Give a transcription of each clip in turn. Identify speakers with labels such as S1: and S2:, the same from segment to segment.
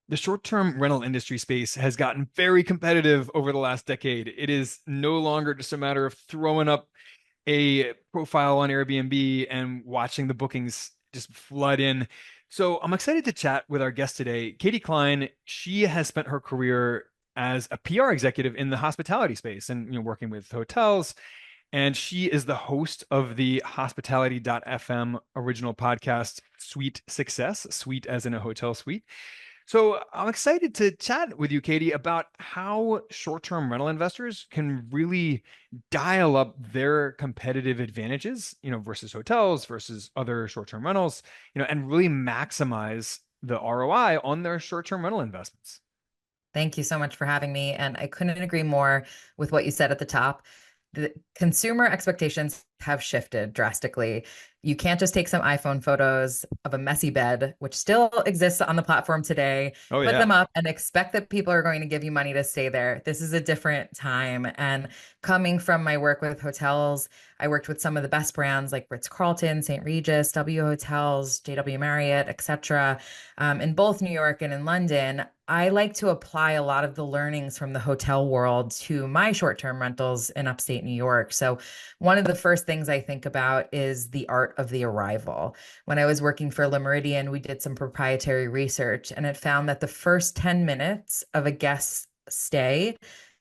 S1: The short-term rental industry space has gotten very competitive over the last decade. It is no longer just a matter of throwing up a profile on Airbnb and watching the bookings just flood in. So I'm excited to chat with our guest today, Katie Cline. She has spent her career as a PR executive in the hospitality space and working with hotels. And she is the host of the hospitality.fm original podcast, Suite Success, suite as in a hotel suite. So I'm excited to chat with you, Katie, about how short-term rental investors can really dial up their competitive advantages, versus hotels, versus other short-term rentals, and really maximize the ROI on their short-term rental investments.
S2: Thank you so much for having me. And I couldn't agree more with what you said at the top. The consumer expectations have shifted drastically. You can't just take some iPhone photos of a messy bed, which still exists on the platform today,
S1: Oh
S2: put
S1: yeah.
S2: them up and expect that people are going to give you money to stay there. This is a different time. And coming from my work with hotels, I worked with some of the best brands like Ritz Carlton, St. Regis, W Hotels, JW Marriott, etc. In both New York and in London. I like to apply a lot of the learnings from the hotel world to my short-term rentals in upstate New York. So, one of the first things I think about is the art of the arrival. When I was working for Le Méridien, we did some proprietary research and it found that the first 10 minutes of a guest's stay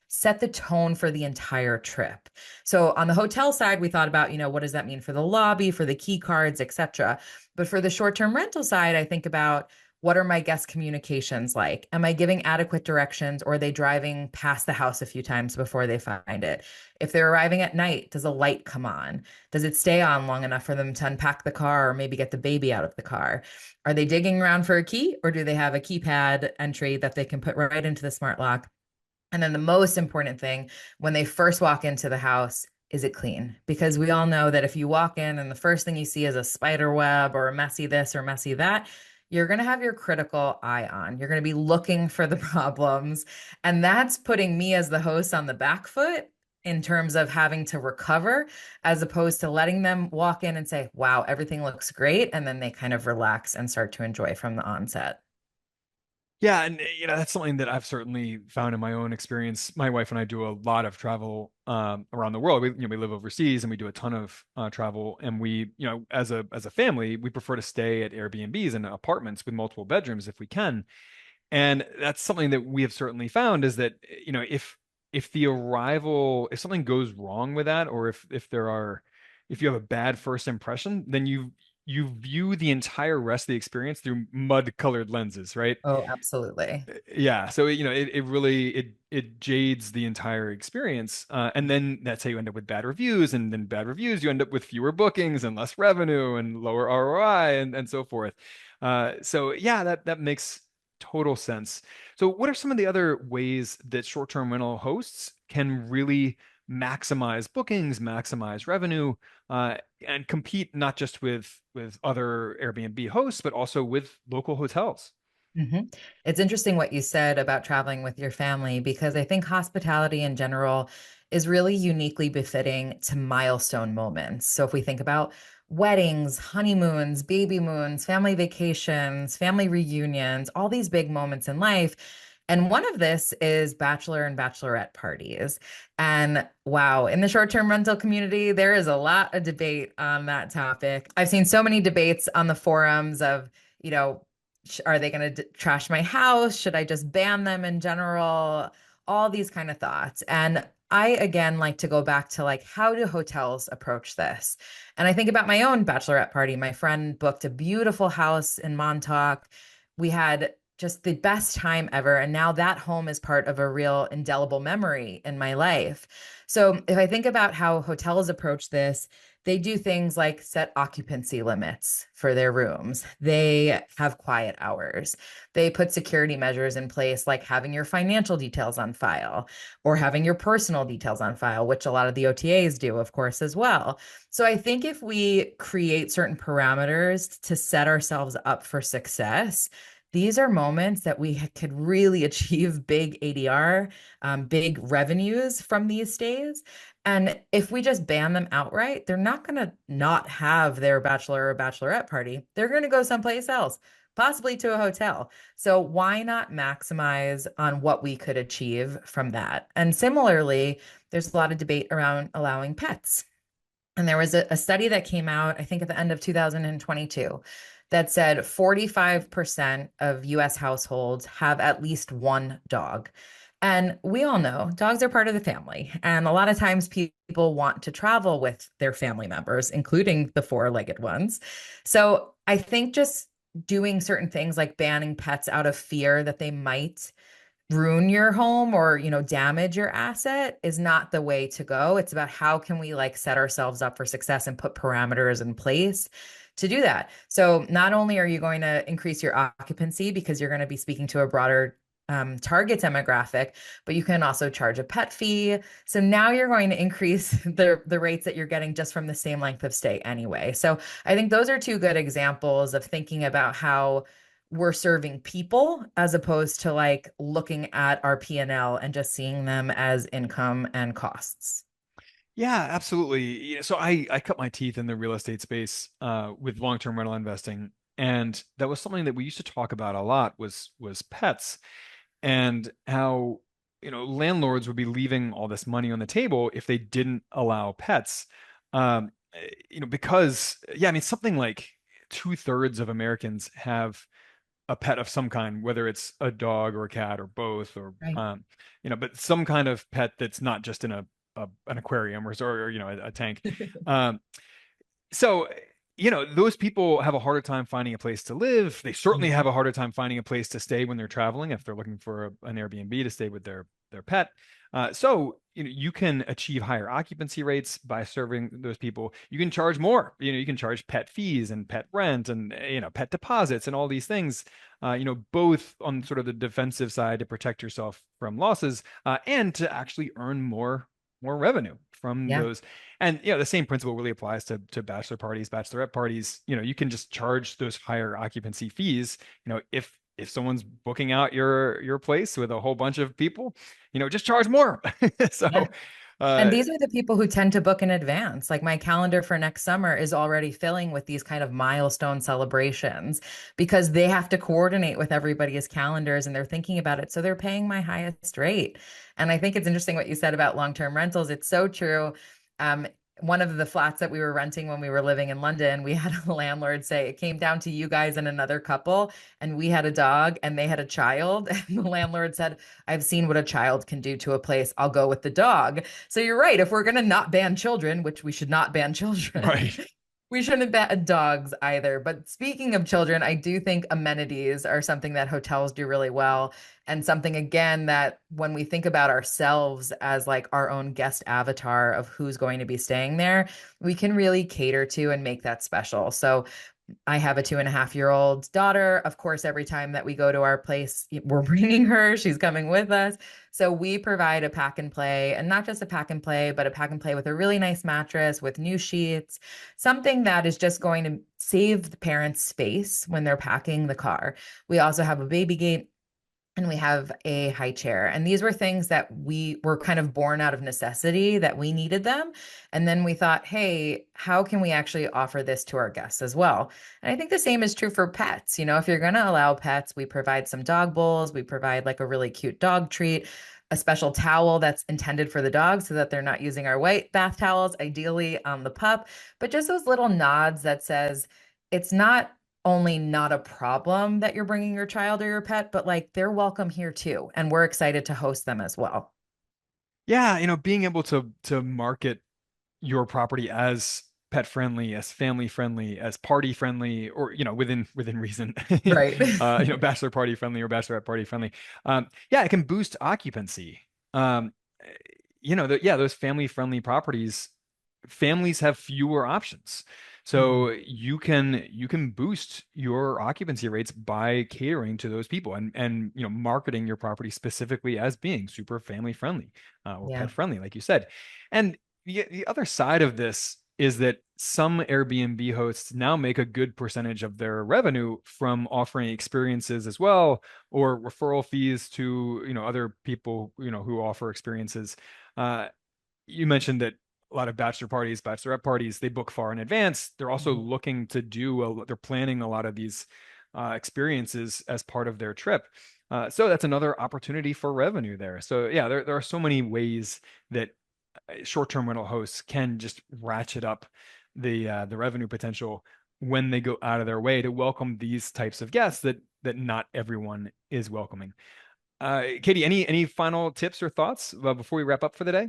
S2: set the tone for the entire trip. So on the hotel side, we thought about, what does that mean for the lobby, for the key cards, etc. But for the short-term rental side, I think about what are my guest communications like? Am I giving adequate directions or are they driving past the house a few times before they find it? If they're arriving at night, does a light come on? Does it stay on long enough for them to unpack the car or maybe get the baby out of the car? Are they digging around for a key or do they have a keypad entry that they can put right into the smart lock? And then the most important thing, when they first walk into the house, is it clean? Because we all know that if you walk in and the first thing you see is a spider web or a messy this or messy that, you're going to have your critical eye on. You're going to be looking for the problems. And that's putting me as the host on the back foot in terms of having to recover, as opposed to letting them walk in and say, wow, everything looks great. And then they kind of relax and start to enjoy from the onset.
S1: Yeah, and that's something that I've certainly found in my own experience. My wife and I do a lot of travel around the world. We live overseas and we do a ton of travel. And we, as a family, we prefer to stay at Airbnbs and apartments with multiple bedrooms if we can. And that's something that we have certainly found is that if the arrival, if something goes wrong with that, or if you have a bad first impression, then you view the entire rest of the experience through mud-colored lenses, right?
S2: Oh, absolutely.
S1: Yeah, so it really it jades the entire experience, and then that's how you end up with bad reviews, and then bad reviews you end up with fewer bookings and less revenue and lower ROI and so forth. So yeah, that makes total sense. So what are some of the other ways that short-term rental hosts can really maximize bookings, maximize revenue, and compete not just with other Airbnb hosts, but also with local hotels?
S2: hmm It's interesting what you said about traveling with your family because I think hospitality in general is really uniquely befitting to milestone moments. So if we think about weddings, honeymoons, baby moons, family vacations, family reunions, all these big moments in life. And one of this is bachelor and bachelorette parties. And wow, in the short-term rental community, there is a lot of debate on that topic. I've seen so many debates on the forums of, you know, are they going to trash my house? Should I just ban them in general? All these kind of thoughts. And I again like to go back to like how do hotels approach this? And I think about my own bachelorette party. My friend booked a beautiful house in Montauk. We had just the best time ever. And now that home is part of a real indelible memory in my life. So if I think about how hotels approach this, they do things like set occupancy limits for their rooms. They have quiet hours. They put security measures in place, like having your financial details on file or having your personal details on file, which a lot of the OTAs do, of course, as well. So I think if we create certain parameters to set ourselves up for success, these are moments that we could really achieve big ADR, big revenues from these stays. And if we just ban them outright, they're not going to not have their bachelor or bachelorette party. They're going to go someplace else. possibly to a hotel. So why not maximize on what we could achieve from that? And similarly, there's a lot of debate around allowing pets. And there was a study that came out, I think at the end of 2022, that said 45% of US households have at least one dog. And we all know dogs are part of the family. And a lot of times people want to travel with their family members, including the four-legged ones. So I think just doing certain things like banning pets out of fear that they might ruin your home or damage your asset is not the way to go. It's about how can we like set ourselves up for success and put parameters in place to do that. So not only are you going to increase your occupancy because you're going to be speaking to a broader target demographic, but you can also charge a pet fee. So now you're going to increase the rates that you're getting just from the same length of stay anyway. So I think those are two good examples of thinking about how we're serving people as opposed to like looking at our P&L and just seeing them as income and costs.
S1: Yeah, absolutely. So I cut my teeth in the real estate space with long-term rental investing, and that was something that we used to talk about a lot was pets and how landlords would be leaving all this money on the table if they didn't allow pets. Because yeah, I mean something like two-thirds of Americans have a pet of some kind, whether it's a dog or a cat or both, or
S2: Right.
S1: but some kind of pet that's not just in an aquarium or a tank. Um, so those people have a harder time finding a place to live. They certainly have
S2: Mhm.
S1: a harder time finding a place to stay when they're traveling if they're looking for an Airbnb to stay with their pet. So you can achieve higher occupancy rates by serving those people. You can charge more. You can charge pet fees and pet rent and pet deposits and all these things. Both on sort of the defensive side to protect yourself from losses, and to actually earn more revenue from
S2: Yeah.
S1: those. And the same principle really applies to bachelor parties, bachelorette parties. You can just charge those higher occupancy fees. If someone's booking out your place with a whole bunch of people, just charge more.
S2: Yeah.
S1: So,
S2: And
S1: uh,
S2: these are the people who tend to book in advance. Like my calendar for next summer is already filling with these kind of milestone celebrations because they have to coordinate with everybody's calendars and they're thinking about it. So they're paying my highest rate. And I think it's interesting what you said about long-term rentals. It's so true. Um, one of the flats that we were renting when we were living in London, we had a landlord say it came down to you guys and another couple, and we had a dog and they had a child. And the landlord said, I've seen what a child can do to a place. I'll go with the dog. So you're right. If we're going to not ban children, which we should not ban children,
S1: right.
S2: we shouldn't ban dogs either. But speaking of children, I do think amenities are something that hotels do really well. And something, again, that when we think about ourselves as like our own guest avatar of who's going to be staying there, we can really cater to and make that special. So I have a 2.5-year-old daughter. Of course, every time that we go to our place, we're bringing her. She's coming with us. So we provide a pack and play, and not just a pack and play, but a pack and play with a really nice mattress with new sheets, something that is just going to save the parents space when they're packing the car. We also have a baby gate and we have a high chair. And these were things that we were kind of born out of necessity that we needed them. And then we thought, hey, how can we actually offer this to our guests as well? And I think the same is true for pets. If you're going to allow pets, we provide some dog bowls, we provide like a really cute dog treat, a special towel that's intended for the dog so that they're not using our white bath towels, ideally on the pup, but just those little nods that says, it's not only not a problem that you're bringing your child or your pet, but like they're welcome here too. And we're excited to host them as well.
S1: Yeah, being able to market your property as pet friendly, as family friendly, as party friendly, or within reason,
S2: Right.
S1: bachelor party friendly or bachelorette party friendly. Yeah, it can boost occupancy. Um, those family friendly properties, families have fewer options.
S2: Mhm.
S1: So you can boost your occupancy rates by catering to those people and marketing your property specifically as being super family friendly, or
S2: Yeah.
S1: pet friendly, like you said. And the other side of this is that some Airbnb hosts now make a good percentage of their revenue from offering experiences as well, or referral fees to other people who offer experiences. Uh, you mentioned that a lot of bachelor parties, bachelorette parties, they book far in advance. They're also
S2: Mhm.
S1: looking to they're planning a lot of these experiences as part of their trip. So that's another opportunity for revenue there. So yeah, there are so many ways that short-term rental hosts can just ratchet up the revenue potential when they go out of their way to welcome these types of guests that not everyone is welcoming. Katie, any final tips or thoughts before we wrap up for the day?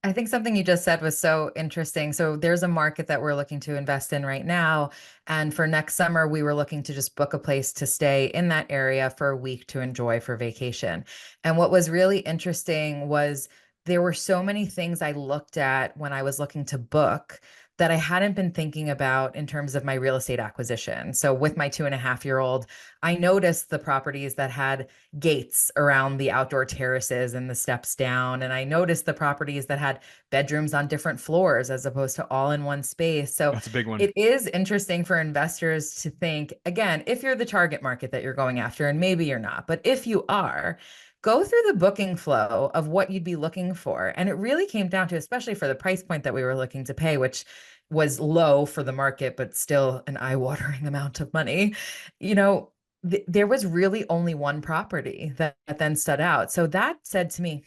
S2: I think something you just said was so interesting. So there's a market that we're looking to invest in right now. And for next summer, we were looking to just book a place to stay in that area for a week to enjoy for vacation. And what was really interesting was there were so many things I looked at when I was looking to book that I hadn't been thinking about in terms of my real estate acquisition. So with my 2.5-year-old, I noticed the properties that had gates around the outdoor terraces and the steps down. And I noticed the properties that had bedrooms on different floors as opposed to all in one space. So
S1: That's a big one.
S2: it is interesting for investors to think, again, if you're the target market that you're going after, and maybe you're not, but if you are, go through the booking flow of what you'd be looking for. And it really came down to, especially for the price point that we were looking to pay, which was low for the market, but still an eye-watering amount of money. You know, there was really only one property that then stood out. So that said to me,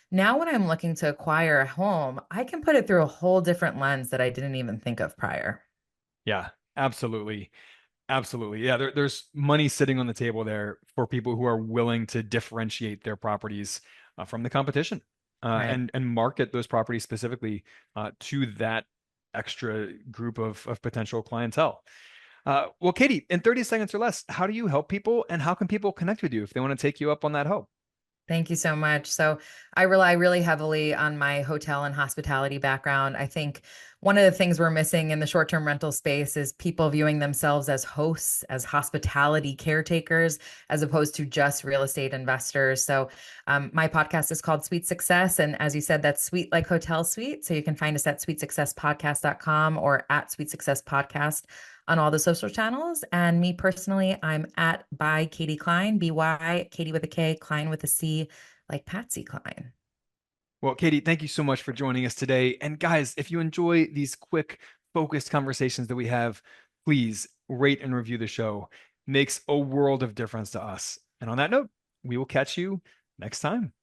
S2: now when I'm looking to acquire a home, I can put it through a whole different lens that I didn't even think of prior.
S1: Yeah, absolutely. Absolutely. Yeah, there's money sitting on the table there for people who are willing to differentiate their properties from the competition
S2: Right.
S1: and market those properties specifically to that extra group of potential clientele. Well, Katie, in 30 seconds or less, how do you help people and how can people connect with you if they want to take you up on that help?
S2: Thank you so much. So I rely really heavily on my hotel and hospitality background. I think one of the things we're missing in the short-term rental space is people viewing themselves as hosts, as hospitality caretakers, as opposed to just real estate investors. So my podcast is called Sweet Success. And as you said, that's sweet like hotel suite. So you can find us at sweetsuccesspodcast.com or at Sweet Success Podcast on all the social channels. And me personally, I'm at by Katie Cline, BY, Katie with a K, Cline with a C, like Patsy Cline.
S1: Well, Katie, thank you so much for joining us today. And guys, if you enjoy these quick, focused conversations that we have, please rate and review the show. Makes a world of difference to us. And on that note, we will catch you next time.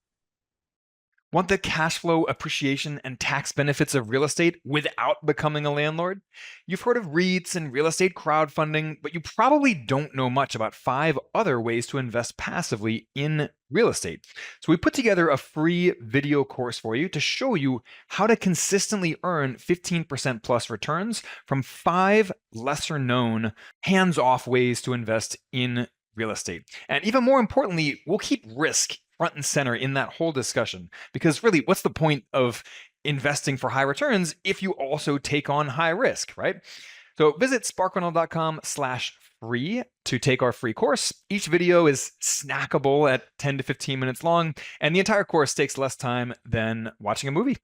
S1: Want the cash flow, appreciation, and tax benefits of real estate without becoming a landlord? You've heard of REITs and real estate crowdfunding, but you probably don't know much about 5 other ways to invest passively in real estate. So we put together a free video course for you to show you how to consistently earn 15% plus returns from 5 lesser known hands-off ways to invest in real estate. And even more importantly, we'll keep risk front and center in that whole discussion. Because really, what's the point of investing for high returns if you also take on high risk, right? So visit sparkrental.com/free to take our free course. Each video is snackable at 10 to 15 minutes long, and the entire course takes less time than watching a movie.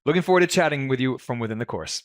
S1: Looking forward to chatting with you from within the course.